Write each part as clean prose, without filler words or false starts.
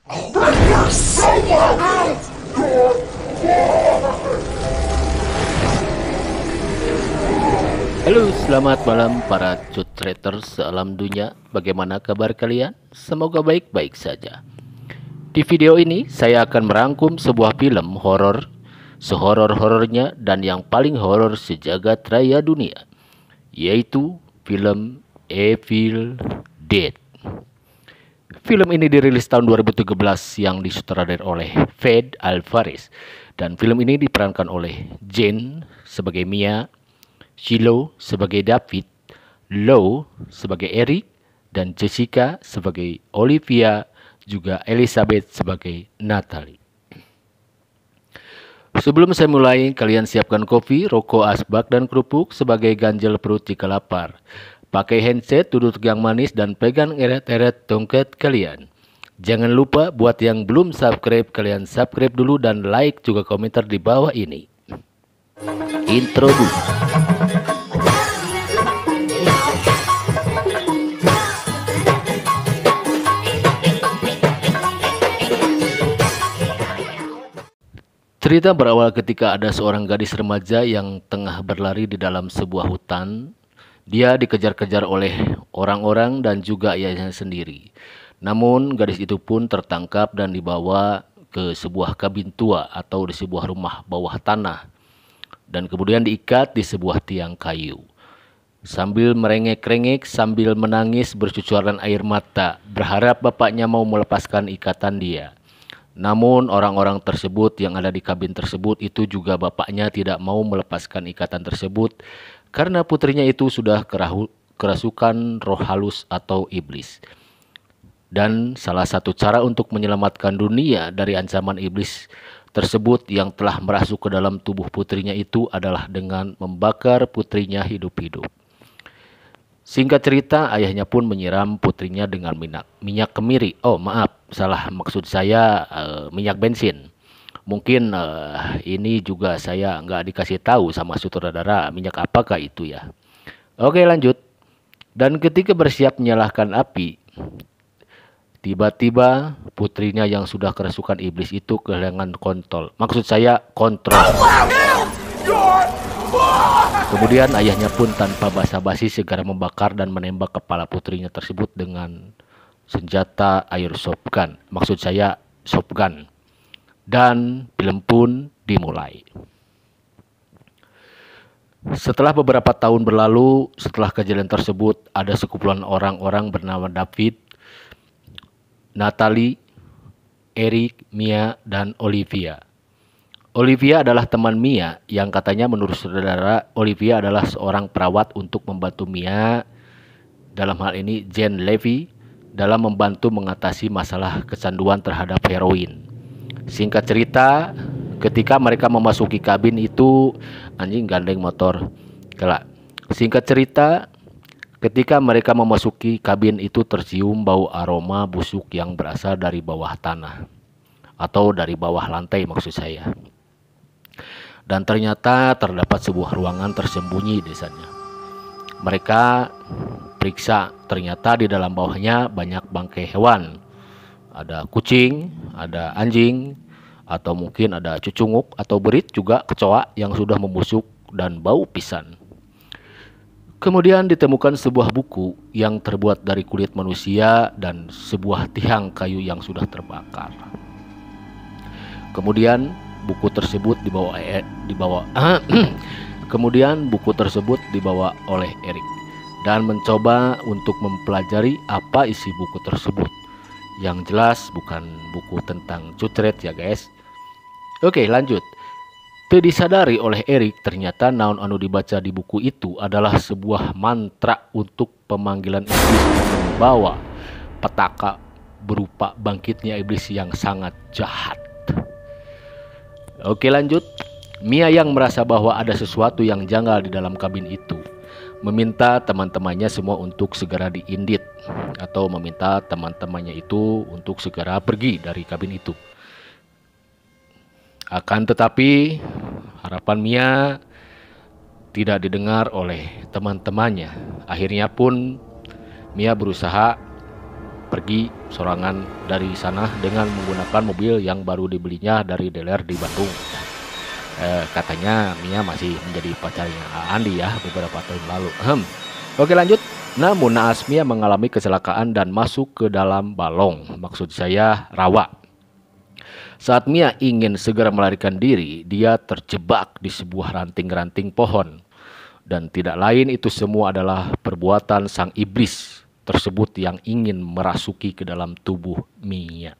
Halo, selamat malam para cutreters sealam dunia. Bagaimana kabar kalian? Semoga baik-baik saja. Di video ini saya akan merangkum sebuah film horor, sehoror-horornya dan yang paling horor sejagat raya dunia, yaitu film Evil Dead. Film ini dirilis tahun 2013 yang disutradarai oleh Fede Alvarez, dan film ini diperankan oleh Jane sebagai Mia, Shiloh sebagai David, Lou sebagai Eric, dan Jessica sebagai Olivia, juga Elizabeth sebagai Natalie. Sebelum saya mulai, kalian siapkan kopi, rokok, asbak, dan kerupuk sebagai ganjel perut jika lapar. Pakai handset, duduk yang manis, dan pegang eret-eret tongkat kalian. Jangan lupa buat yang belum subscribe, kalian subscribe dulu dan like juga komentar di bawah ini. Intro dulu. Cerita berawal ketika ada seorang gadis remaja yang tengah berlari di dalam sebuah hutan. Dia dikejar-kejar oleh orang-orang dan juga ayahnya sendiri. Namun gadis itu pun tertangkap dan dibawa ke sebuah kabin tua atau di sebuah rumah bawah tanah, dan kemudian diikat di sebuah tiang kayu. Sambil merengek-rengek, sambil menangis bercucuran air mata, berharap bapaknya mau melepaskan ikatan dia. Namun orang-orang tersebut yang ada di kabin tersebut itu juga bapaknya tidak mau melepaskan ikatan tersebut karena putrinya itu sudah kerasukan roh halus atau iblis. Dan salah satu cara untuk menyelamatkan dunia dari ancaman iblis tersebut yang telah merasuk ke dalam tubuh putrinya itu adalah dengan membakar putrinya hidup-hidup. Singkat cerita, ayahnya pun menyiram putrinya dengan minyak kemiri. Oh maaf, salah, maksud saya minyak bensin. Mungkin ini juga saya nggak dikasih tahu sama sutradara minyak apakah itu ya. Oke, lanjut. Dan ketika bersiap menyalakan api, tiba-tiba putrinya yang sudah kerasukan iblis itu kehilangan kontrol. Maksud saya kontrol. Kemudian ayahnya pun tanpa basa-basi segera membakar dan menembak kepala putrinya tersebut dengan senjata airsoft gun. Maksud saya shotgun. Dan film pun dimulai. Setelah beberapa tahun berlalu, setelah kejadian tersebut, ada sekumpulan orang-orang bernama David, Natalie, Eric, Mia, dan Olivia. Olivia adalah teman Mia yang katanya menurut saudara Olivia adalah seorang perawat untuk membantu Mia, dalam hal ini Jane Levy, dalam membantu mengatasi masalah kecanduan terhadap heroin. Singkat cerita, ketika mereka memasuki kabin itu, anjing gandeng motor. Singkat cerita, ketika mereka memasuki kabin itu tercium bau aroma busuk yang berasal dari bawah tanah atau dari bawah lantai maksud saya. Dan ternyata terdapat sebuah ruangan tersembunyi di sana. Mereka periksa, ternyata di dalam bawahnya banyak bangkai hewan. Ada kucing, ada anjing, atau mungkin ada cucunguk atau berit juga kecoa yang sudah membusuk dan bau pisan. Kemudian ditemukan sebuah buku yang terbuat dari kulit manusia dan sebuah tiang kayu yang sudah terbakar. Kemudian buku tersebut Kemudian buku tersebut dibawa oleh Eric dan mencoba untuk mempelajari apa isi buku tersebut. Yang jelas bukan buku tentang cutret ya guys. Oke, lanjut. Teu disadari oleh Eric, ternyata naon anu dibaca di buku itu adalah sebuah mantra untuk pemanggilan iblis yang membawa petaka berupa bangkitnya iblis yang sangat jahat. Oke, lanjut. Mia yang merasa bahwa ada sesuatu yang janggal di dalam kabin itu meminta teman-temannya semua untuk segera diindit atau meminta teman-temannya itu untuk segera pergi dari kabin itu. Akan tetapi harapan Mia tidak didengar oleh teman-temannya. Akhirnya pun Mia berusaha pergi sorangan dari sana dengan menggunakan mobil yang baru dibelinya dari dealer di Bandung. Katanya Mia masih menjadi pacarnya Andi ya beberapa tahun lalu. Oke lanjut. Namun naas Mia mengalami kecelakaan dan masuk ke dalam balong. Maksud saya rawa. Saat Mia ingin segera melarikan diri, dia terjebak di sebuah ranting-ranting pohon. Dan tidak lain itu semua adalah perbuatan sang iblis tersebut yang ingin merasuki ke dalam tubuh Mia.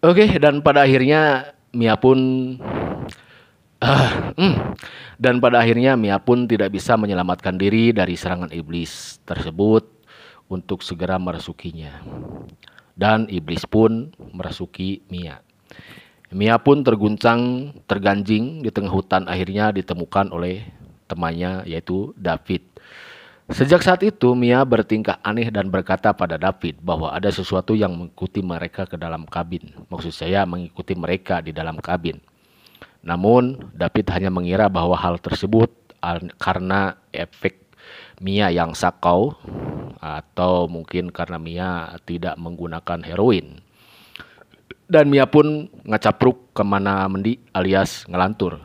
Oke, dan pada akhirnya Mia pun tidak bisa menyelamatkan diri dari serangan iblis tersebut untuk segera merasukinya. Dan iblis pun merasuki Mia. Mia pun terganjing di tengah hutan, akhirnya ditemukan oleh temannya yaitu David. Sejak saat itu Mia bertingkah aneh dan berkata pada David bahwa ada sesuatu yang mengikuti mereka ke dalam kabin. Maksud saya mengikuti mereka di dalam kabin. Namun David hanya mengira bahwa hal tersebut karena efek Mia yang sakau atau mungkin karena Mia tidak menggunakan heroin. Dan Mia pun ngacapruk kemana mendi alias ngelantur.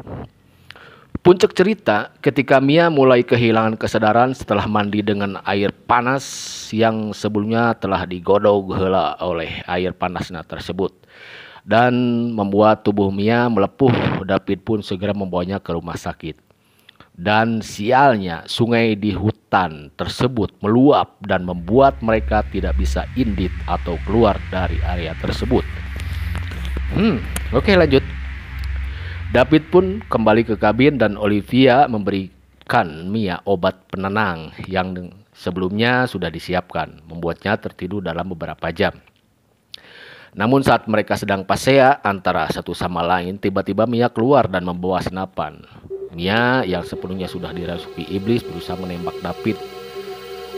Puncak cerita ketika Mia mulai kehilangan kesadaran setelah mandi dengan air panas yang sebelumnya telah digodok heula oleh air panasnya tersebut. Dan membuat tubuh Mia melepuh. David pun segera membawanya ke rumah sakit. Dan sialnya sungai di hutan tersebut meluap dan membuat mereka tidak bisa indit atau keluar dari area tersebut. Oke lanjut. David pun kembali ke kabin dan Olivia memberikan Mia obat penenang yang sebelumnya sudah disiapkan, membuatnya tertidur dalam beberapa jam. Namun saat mereka sedang pasea antara satu sama lain, tiba-tiba Mia keluar dan membawa senapan. Mia yang sepenuhnya sudah dirasuki iblis berusaha menembak David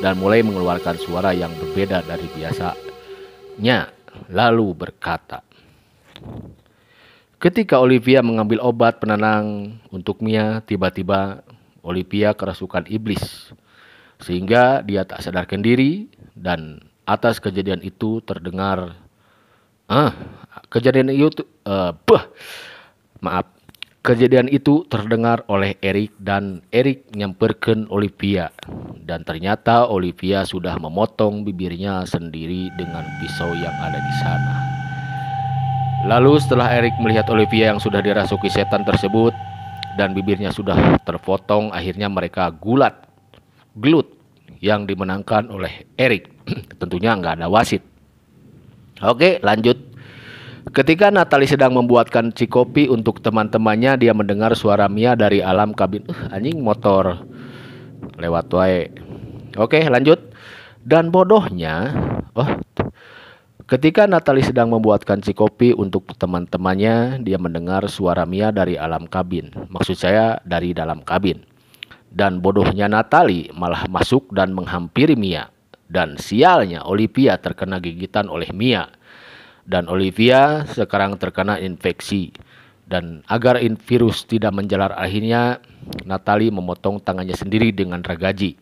dan mulai mengeluarkan suara yang berbeda dari biasanya, lalu berkata, ketika Olivia mengambil obat penenang untuk Mia, tiba-tiba Olivia kerasukan iblis sehingga dia tak sadarkan diri. Dan atas kejadian itu terdengar kejadian itu terdengar oleh Eric dan Eric nyamperkan Olivia. Dan ternyata Olivia sudah memotong bibirnya sendiri dengan pisau yang ada di sana. Lalu setelah Eric melihat Olivia yang sudah dirasuki setan tersebut dan bibirnya sudah terpotong, akhirnya mereka gelut yang dimenangkan oleh Eric. Tentunya nggak ada wasit. Oke lanjut. Ketika Natalie sedang membuatkan cikopi untuk teman-temannya, dia mendengar suara Mia dari alam kabin. Anjing motor lewat wae. Oke lanjut. Dan bodohnya, ketika Natalie sedang membuatkan cikopi untuk teman-temannya, dia mendengar suara Mia dari alam kabin. Maksud saya dari dalam kabin. Dan bodohnya Natalie malah masuk dan menghampiri Mia. Dan sialnya Olivia terkena gigitan oleh Mia. Dan Olivia sekarang terkena infeksi. Dan agar virus tidak menjalar, akhirnya Natalie memotong tangannya sendiri dengan ragaji.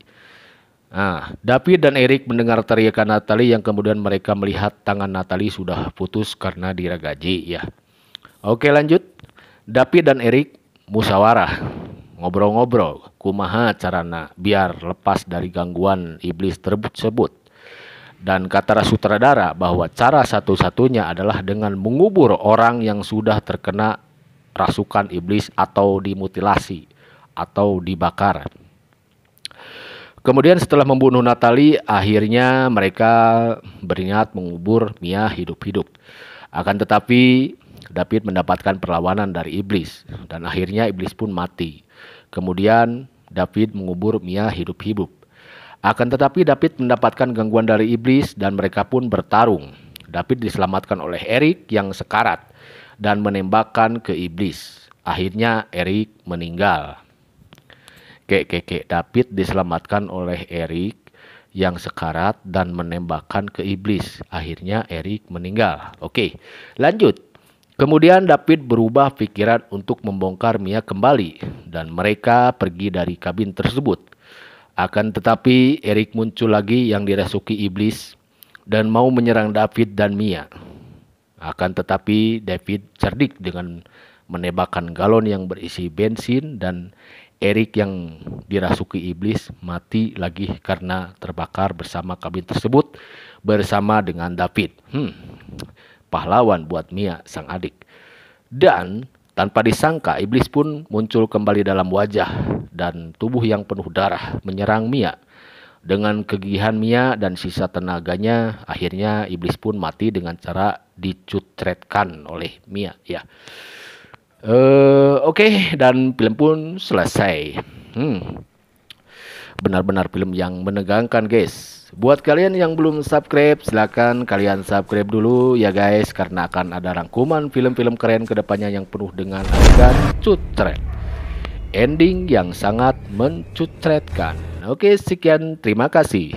David dan Eric mendengar teriakan Natalie yang kemudian mereka melihat tangan Natalie sudah putus karena diragaji ya. Oke lanjut. David dan Eric musyawarah, ngobrol-ngobrol kumaha carana biar lepas dari gangguan iblis tersebut. Dan kata sutradara bahwa cara satu-satunya adalah dengan mengubur orang yang sudah terkena rasukan iblis atau dimutilasi atau dibakar. Kemudian setelah membunuh Natalie, akhirnya mereka berniat mengubur Mia hidup-hidup. Akan tetapi David mendapatkan perlawanan dari iblis dan akhirnya iblis pun mati. Kemudian David mengubur Mia hidup-hidup. Akan tetapi David mendapatkan gangguan dari iblis dan mereka pun bertarung. David diselamatkan oleh Eric yang sekarat dan menembakkan ke iblis. Akhirnya Eric meninggal. David diselamatkan oleh Eric yang sekarat dan menembakkan ke iblis. Akhirnya Eric meninggal. Oke, lanjut. Kemudian David berubah pikiran untuk membongkar Mia kembali dan mereka pergi dari kabin tersebut. Akan tetapi Eric muncul lagi yang dirasuki iblis dan mau menyerang David dan Mia. Akan tetapi David cerdik dengan menembakkan galon yang berisi bensin dan Eric yang dirasuki iblis mati lagi karena terbakar bersama kabin tersebut bersama dengan David. Pahlawan buat Mia sang adik. Dan tanpa disangka iblis pun muncul kembali dalam wajah dan tubuh yang penuh darah menyerang Mia. Dengan kegigihan Mia dan sisa tenaganya, akhirnya iblis pun mati dengan cara dicutretkan oleh Mia. Ya, oke, dan film pun selesai. Benar-benar film yang menegangkan, guys. Buat kalian yang belum subscribe, silakan kalian subscribe dulu ya guys, karena akan ada rangkuman film-film keren kedepannya yang penuh dengan adegan cutret. Ending yang sangat mencutretkan. Oke, sekian, terima kasih.